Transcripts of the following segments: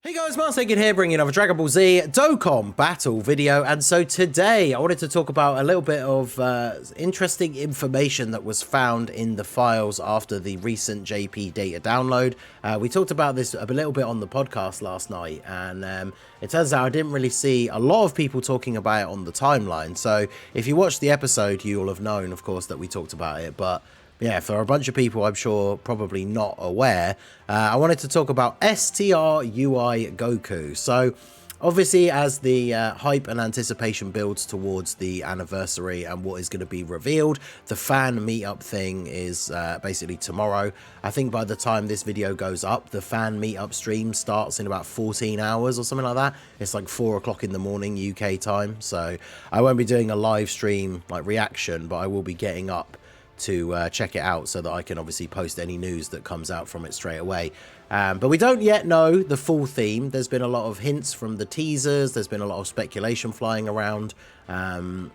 Hey guys, Martaken here, bringing another Dragon Ball Z Dokkan battle video. And so today I wanted to talk about a little bit of interesting information that was found in the files after the recent JP data download. We talked about this a little bit on the podcast last night, and it turns out I didn't really see a lot of people talking about it on the timeline. So if you watched the episode, you'll have known, of course, that we talked about it, but yeah, for a bunch of people, I'm sure probably not aware, I wanted to talk about STR UI Goku. So obviously, as the hype and anticipation builds towards the anniversary and what is going to be revealed, the fan meetup thing is basically tomorrow. I think by the time this video goes up, the fan meetup stream starts in about 14 hours or something like that. It's like 4 o'clock in the morning UK time. So I won't be doing a live stream like reaction, but I will be getting up to check it out so that I can obviously post any news that comes out from it straight away. But we don't yet know the full theme. There's been a lot of hints from the teasers. There's been a lot of speculation flying around.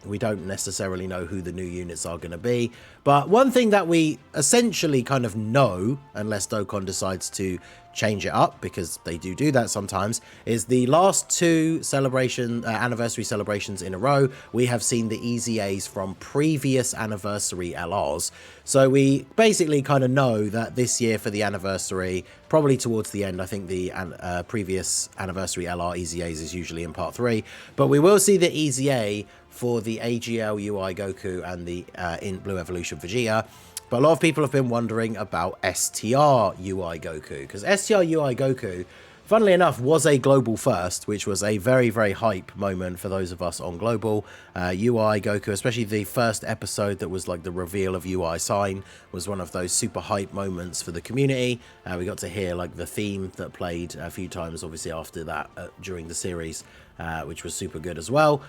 We don't necessarily know who the new units are going to be. But one thing that we essentially kind of know, unless Dokkan decides to change it up, because they do that sometimes, is the last two anniversary celebrations in a row, we have seen the EZAs from previous anniversary LRs. So we basically kind of know that this year for the anniversary, probably towards the end, I think the previous anniversary LR EZAs is usually in part 3, but we will see the EZA for the AGL UI Goku and the in Blue Evolution Vegeta. But a lot of people have been wondering about STR UI Goku, because STR UI Goku, funnily enough, was a global first, which was a very, very hype moment for those of us on global. UI Goku, especially the first episode that was like the reveal of UI Sign, was one of those super hype moments for the community. We got to hear like the theme that played a few times, obviously, after that during the series, which was super good as well.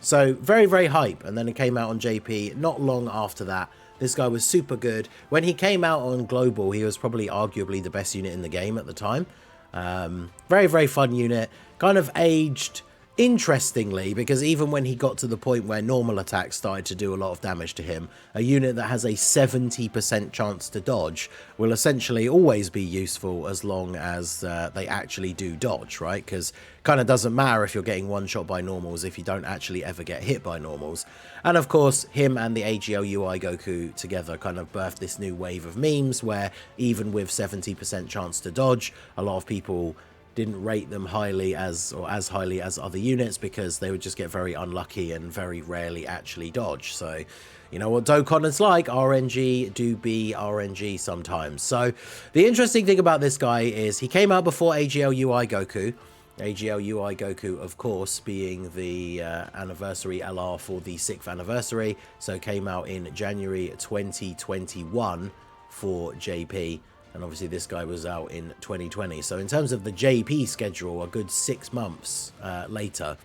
So very, very hype. And then it came out on JP not long after that. This guy was super good. When he came out on Global, he was probably arguably the best unit in the game at the time. Very, very fun unit. Kind of aged interestingly, because even when he got to the point where normal attacks started to do a lot of damage to him, a unit that has a 70% chance to dodge will essentially always be useful as long as they actually do dodge, right? Because kind of doesn't matter if you're getting one shot by normals if you don't actually ever get hit by normals. And of course, him and the AGL UI Goku together kind of birthed this new wave of memes where even with 70% chance to dodge, a lot of people didn't rate them highly as highly as other units because they would just get very unlucky and very rarely actually dodge. So you know what Dokkan is like, RNG do be RNG sometimes. So the interesting thing about this guy is he came out before AGL UI Goku. AGL UI Goku, of course, being the anniversary LR for the 6th anniversary, so came out in January 2021 for JP. And obviously this guy was out in 2020. So in terms of the JP schedule, a good 6 months later.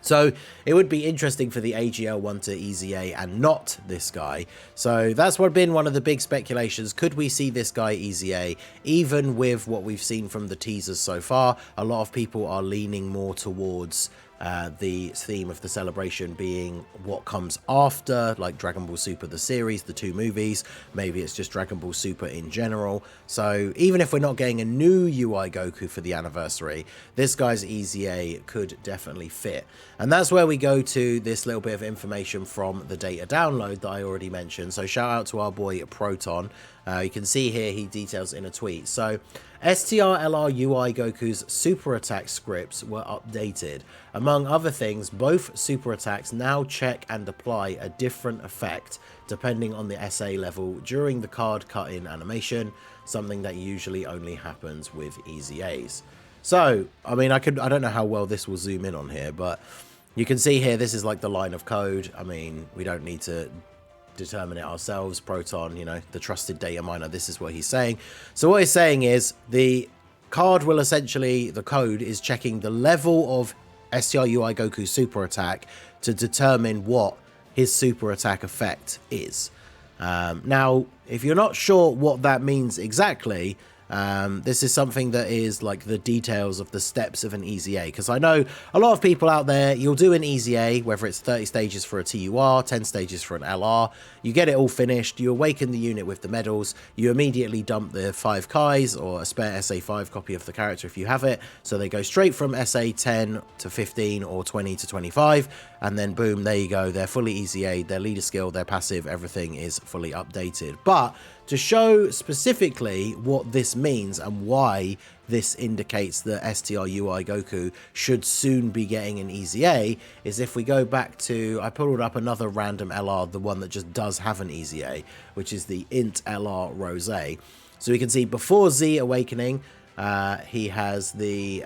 So it would be interesting for the AGL one to EZA and not this guy. So that's what been one of the big speculations. Could we see this guy EZA? Even with what we've seen from the teasers so far, a lot of people are leaning more towards the theme of the celebration being what comes after, like Dragon Ball Super the series, the 2 movies. Maybe it's just Dragon Ball Super in general. So even if we're not getting a new UI Goku for the anniversary, this guy's EZA could definitely fit. And that's where we go to this little bit of information from the data download that I already mentioned. So shout out to our boy Proton. You can see here he details in a tweet. So STR LR UI Goku's super attack scripts were updated. Among other things, both super attacks now check and apply a different effect depending on the SA level during the card cut-in animation, something that usually only happens with EZAs. So, I mean, I don't know how well this will zoom in on here, but you can see here this is like the line of code. I mean, we don't need to determine it ourselves. Proton, you know, the trusted data miner, this is what he's saying. So what he's saying is the card will essentially, the code is checking the level of STR UI Goku super attack to determine what his super attack effect is. Now, if you're not sure what that means exactly, This is something that is like the details of the steps of an EZA, because I know a lot of people out there, you'll do an EZA, whether it's 30 stages for a TUR, 10 stages for an LR, you get it all finished, you awaken the unit with the medals, you immediately dump the 5 Kais or a spare SA5 copy of the character if you have it, so they go straight from SA 10 to 15 or 20 to 25, and then boom, there you go, they're fully EZA'd, their leader skill, their passive, everything is fully updated. But to show specifically what this means and why this indicates that STR UI Goku should soon be getting an EZA is if we go back to, I pulled up another random LR, the one that just does have an EZA, which is the Int LR Rose. So we can see before Z Awakening, he has the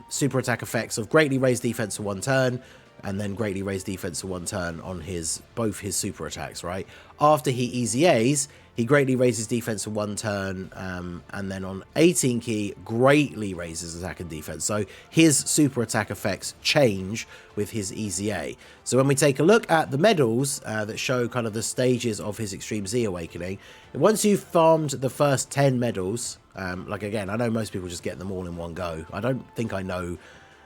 super attack effects of greatly raised defense for 1 turn, and then greatly raised defense for 1 turn on both his super attacks, right? After he EZAs, he greatly raises defense for 1 turn, and then on 18 key, greatly raises attack and defense. So his super attack effects change with his EZA. So when we take a look at the medals that show kind of the stages of his Extreme Z Awakening, once you've farmed the first 10 medals, like again, I know most people just get them all in one go. I don't think I know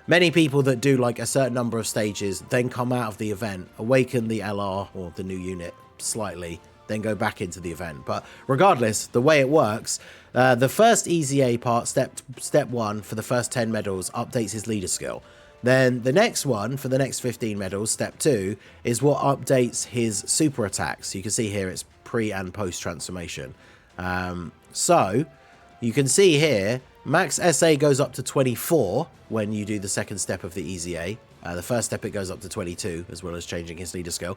many people that do like a certain number of stages, then come out of the event, awaken the LR or the new unit slightly, then go back into the event. But regardless, the way it works, the first EZA part, step 1 for the first 10 medals, updates his leader skill. Then the next one for the next 15 medals, step 2, is what updates his super attacks. You can see here it's pre and post transformation. So you can see here, max SA goes up to 24 when you do the second step of the EZA. The first step, it goes up to 22, as well as changing his leader skill.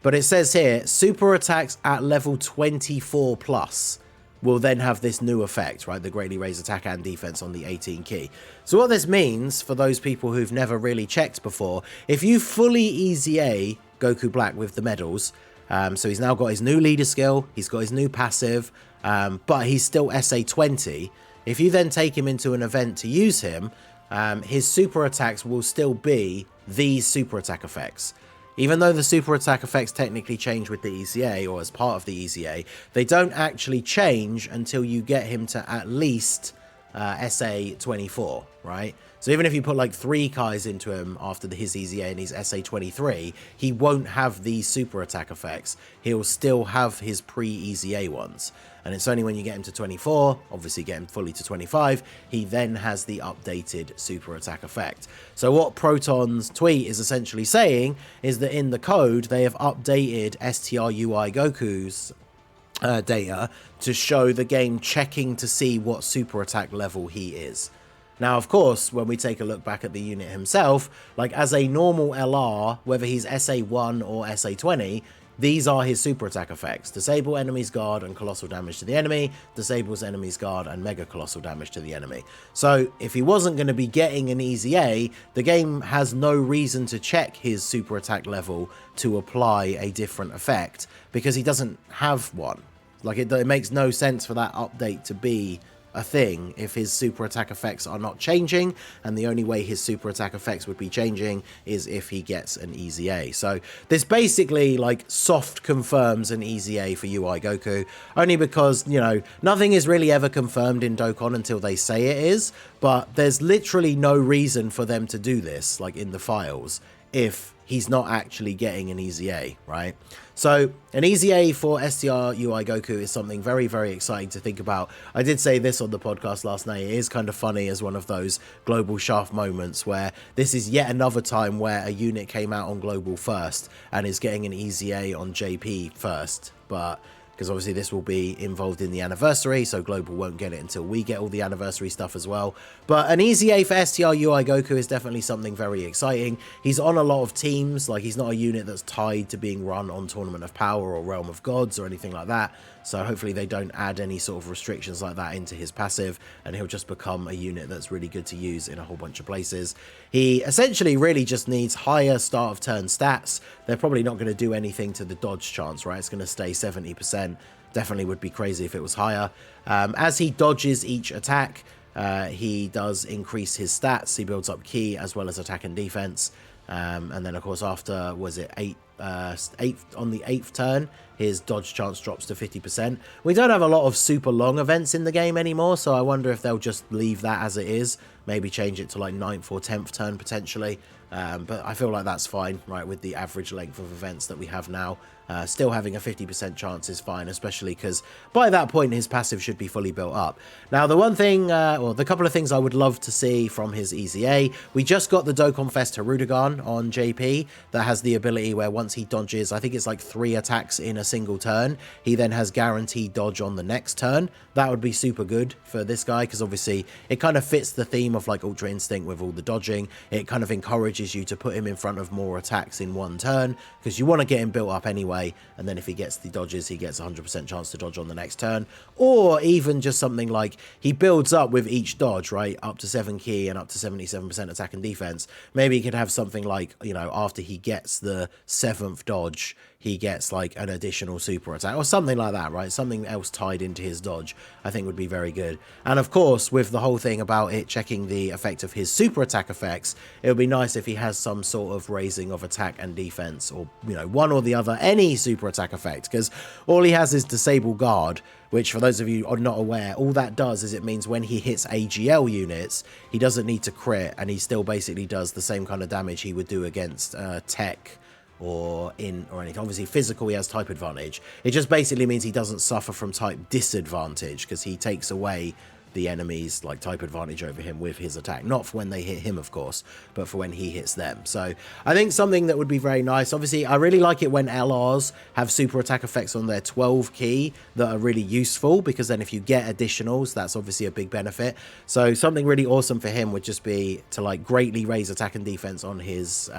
But it says here, super attacks at level 24 plus will then have this new effect, right? The greatly raised attack and defense on the 18 key. So what this means, for those people who've never really checked before, if you fully EZA Goku Black with the medals, so he's now got his new leader skill, he's got his new passive, but he's still SA 20. If you then take him into an event to use him, his super attacks will still be these super attack effects. Even though the super attack effects technically change with the EZA or as part of the EZA, they don't actually change until you get him to at least SA 24, right? So even if you put like 3 Kais into him after his EZA and he's SA 23, he won't have these super attack effects. He'll still have his pre-EZA ones. And it's only when you get him to 24, obviously get him fully to 25, he then has the updated super attack effect. So what Proton's tweet is essentially saying is that in the code, they have updated STR UI Goku's data to show the game checking to see what super attack level he is. Now, of course, when we take a look back at the unit himself, like as a normal LR, whether he's SA1 or SA20, these are his super attack effects. Disable enemy's guard and colossal damage to the enemy, disables enemy's guard and mega colossal damage to the enemy. So if he wasn't going to be getting an EZA, the game has no reason to check his super attack level to apply a different effect, because he doesn't have one. Like it makes no sense for that update to be a thing if his super attack effects are not changing, and the only way his super attack effects would be changing is if he gets an EZA. So this basically like soft confirms an EZA for UI Goku, only because, you know, nothing is really ever confirmed in Dokkan until they say it is, but there's literally no reason for them to do this, like in the files, if he's not actually getting an EZA, right? So an EZA for STR UI Goku is something very, very exciting to think about. I did say this on the podcast last night. It is kind of funny as one of those global shaft moments where this is yet another time where a unit came out on global first and is getting an EZA on JP first, but because obviously this will be involved in the anniversary, so global won't get it until we get all the anniversary stuff as well. But an EZA for STR UI Goku is definitely something very exciting. He's on a lot of teams, like he's not a unit that's tied to being run on Tournament of Power or Realm of Gods or anything like that. So hopefully they don't add any sort of restrictions like that into his passive, and he'll just become a unit that's really good to use in a whole bunch of places. He essentially really just needs higher start of turn stats. They're probably not going to do anything to the dodge chance, right? It's going to stay 70%. Definitely would be crazy if it was higher. As he dodges each attack, he does increase his stats. He builds up ki as well as attack and defense. And then, of course, after, was it 8 on the 8th turn, his dodge chance drops to 50%. We don't have a lot of super long events in the game anymore, so I wonder if they'll just leave that as it is. Maybe change it to like 9th or 10th turn potentially. But I feel like that's fine, right, with the average length of events that we have now. Still having a 50% chance is fine, especially because by that point his passive should be fully built up. Now the one thing, or the couple of things I would love to see from his EZA, we just got the Dokkan Fest Harudagon on JP that has the ability where once he dodges, I think it's like 3 attacks in a single turn, he then has guaranteed dodge on the next turn. That would be super good for this guy because obviously it kind of fits the theme of like Ultra Instinct with all the dodging. It kind of encourages you to put him in front of more attacks in one turn because you want to get him built up anyway, and then if he gets the dodges, he gets 100% chance to dodge on the next turn. Or even just something like he builds up with each dodge, right, up to 7 key and up to 77% attack and defense. Maybe he could have something like, you know, after he gets the 7th dodge, he gets like an additional super attack or something like that, right? Something else tied into his dodge, I think would be very good. And of course, with the whole thing about it checking the effect of his super attack effects, it would be nice if he has some sort of raising of attack and defense, or, you know, one or the other, any super attack effect, because all he has is disable guard, which for those of you who are not aware, all that does is it means when he hits AGL units, he doesn't need to crit, and he still basically does the same kind of damage he would do against tech or anything. Obviously physical, he has type advantage. It just basically means he doesn't suffer from type disadvantage because he takes away the enemy's like type advantage over him with his attack, not for when they hit him of course, but for when he hits them. So I think something that would be very nice, obviously I really like it when LRs have super attack effects on their 12 key that are really useful, because then if you get additionals, that's obviously a big benefit. So something really awesome for him would just be to like greatly raise attack and defense on his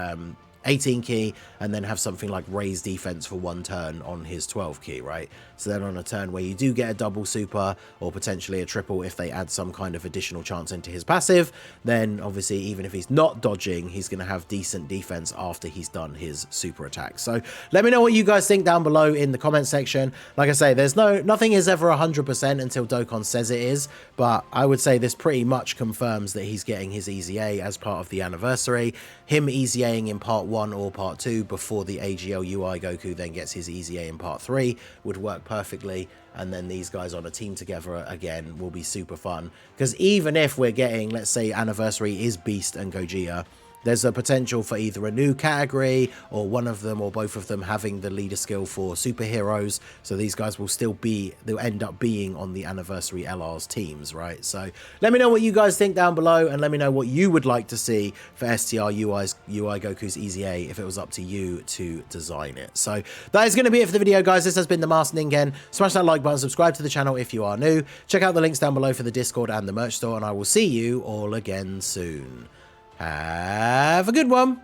18 key, and then have something like raise defense for 1 turn on his 12 key, right? So then on a turn where you do get a double super or potentially a triple if they add some kind of additional chance into his passive, then obviously even if he's not dodging, he's going to have decent defense after he's done his super attack. So let me know what you guys think down below in the comment section. Like I say, there's nothing is ever 100% until Dokkan says it is, but I would say this pretty much confirms that he's getting his EZA as part of the anniversary. Him EZAing in part 1 or part 2 before the AGL UI Goku then gets his EZA in part 3 would work perfectly, and then these guys on a team together again will be super fun, because even if we're getting, let's say anniversary is Beast and Gogeta, there's a potential for either a new category or one of them or both of them having the leader skill for superheroes. So these guys will still be, they'll end up being on the anniversary LR's teams, right? So let me know what you guys think down below, and let me know what you would like to see for STR UI Goku's EZA if it was up to you to design it. So that is going to be it for the video, guys. This has been the Masked Ningen. Smash that like button, subscribe to the channel if you are new. Check out the links down below for the Discord and the merch store, and I will see you all again soon. Have a good one.